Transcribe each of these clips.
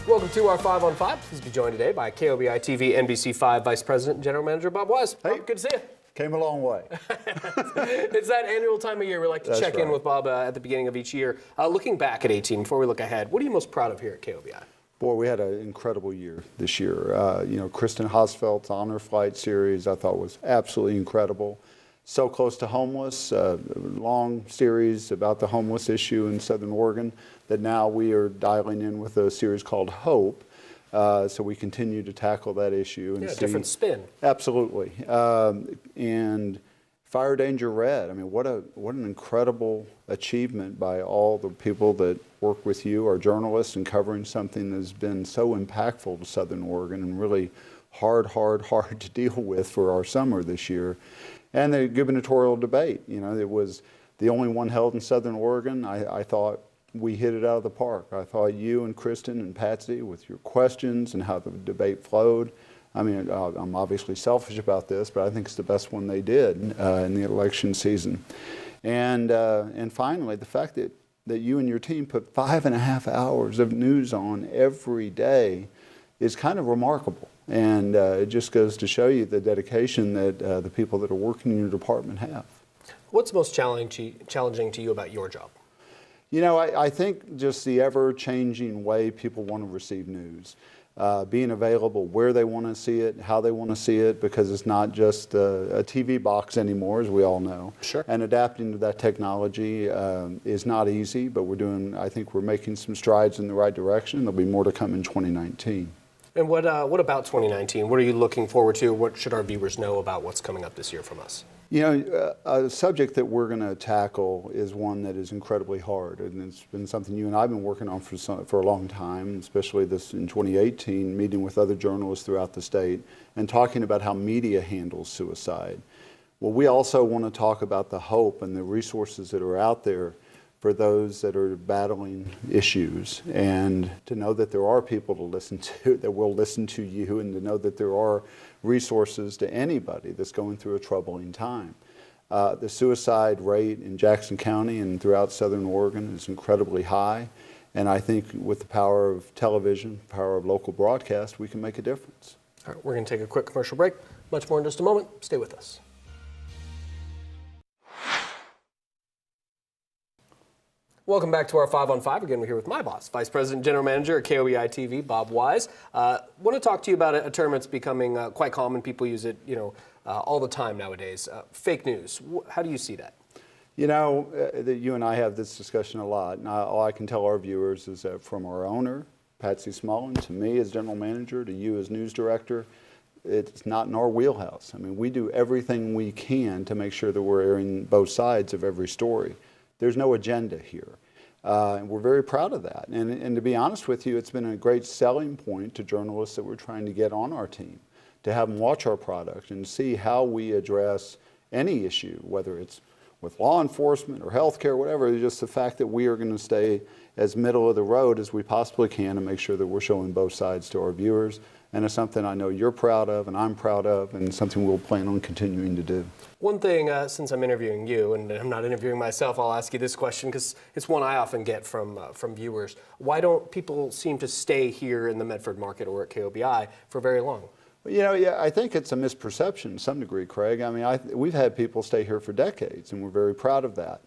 Welcome to our 5 on 5. Please be joined today by KOBI-TV NBC5 Vice President and General Manager Bob Wise. Hey, Bob, good to see you. Came a long way. It's that annual time of year. We like to check in with Bob at the beginning of each year. Looking back at 18, before we look ahead, what are you most proud of here at KOBI? Boy, we had an incredible year this year. Kristen Hosfeld's Honor Flight series I thought was absolutely incredible. So Close to Homeless, long series about the homeless issue in Southern Oregon that now we are dialing in with a series called H.O.P.E. So we continue to tackle that issue. And see, different spin. Absolutely. And Fire Danger Red, I mean, what an incredible achievement by all the people that work with you, our journalists, in covering something that's been so impactful to Southern Oregon and really hard to deal with for our summer this year. And the gubernatorial debate, it was the only one held in Southern Oregon. I thought we hit it out of the park. I thought you and Kristen and Patsy, with your questions and how the debate flowed. I mean, I'm obviously selfish about this, but I think it's the best one they did in the election season. And finally, the fact that you and your team put 5.5 hours of news on every day is kind of remarkable. And it just goes to show you the dedication that the people that are working in your department have. What's most challenging to you about your job? I think just the ever-changing way people want to receive news. Being available where they want to see it, how they want to see it, because it's not just a TV box anymore, as we all know. Sure. And adapting to that technology is not easy, but I think we're making some strides in the right direction. There'll be more to come in 2019. And what about 2019? What are you looking forward to? What should our viewers know about what's coming up this year from us? A subject that we're going to tackle is one that is incredibly hard, and it's been something you and I have been working on for a long time, especially this in 2018, meeting with other journalists throughout the state and talking about how media handles suicide. Well, we also want to talk about the hope and the resources that are out there for those that are battling issues, and to know that there are people to listen to, that will listen to you, and to know that there are resources to anybody that's going through a troubling time. The suicide rate in Jackson County and throughout Southern Oregon is incredibly high, and I think with the power of television, power of local broadcast, we can make a difference. All right, we're going to take a quick commercial break. Much more in just a moment. Stay with us. Welcome back to our 5 on 5. Again, we're here with my boss, Vice President and General Manager at KOBI-TV, Bob Wise. Want to talk to you about a term that's becoming quite common. People use it, all the time nowadays. Fake news. How do you see that? That you and I have this discussion a lot. And all I can tell our viewers is that from our owner, Patsy Smullen, to me as General Manager, to you as News Director, it's not in our wheelhouse. I mean, we do everything we can to make sure that we're airing both sides of every story. There's no agenda here. And we're very proud of that. And to be honest with you, it's been a great selling point to journalists that we're trying to get on our team, to have them watch our product and see how we address any issue, whether it's with law enforcement or healthcare, whatever. It's just the fact that we are going to stay as middle of the road as we possibly can to make sure that we're showing both sides to our viewers. And it's something I know you're proud of and I'm proud of, and something we'll plan on continuing to do. One thing, since I'm interviewing you and I'm not interviewing myself, I'll ask you this question because it's one I often get from viewers. Why don't people seem to stay here in the Medford market or at KOBI for very long? I think it's a misperception to some degree, Craig. I mean, we've had people stay here for decades, and we're very proud of that.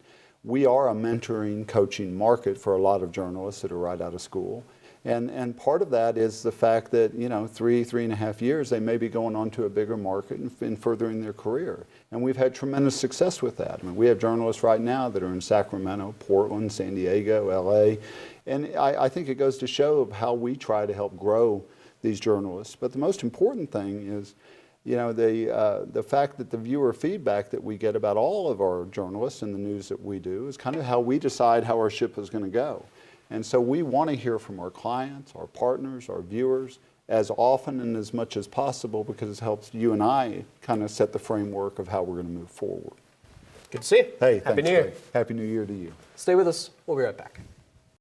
We are a mentoring, coaching market for a lot of journalists that are right out of school. And part of that is the fact that, 3.5 years, they may be going on to a bigger market and furthering their career. And we've had tremendous success with that. I mean, we have journalists right now that are in Sacramento, Portland, San Diego, LA. And I think it goes to show how we try to help grow these journalists. But the most important thing is, the fact that the viewer feedback that we get about all of our journalists and the news that we do is kind of how we decide how our ship is going to go. And so we want to hear from our clients, our partners, our viewers as often and as much as possible, because it helps you and I kind of set the framework of how we're going to move forward. Good to see you. Hey, Happy New Year. Happy New Year to you. Stay with us. We'll be right back.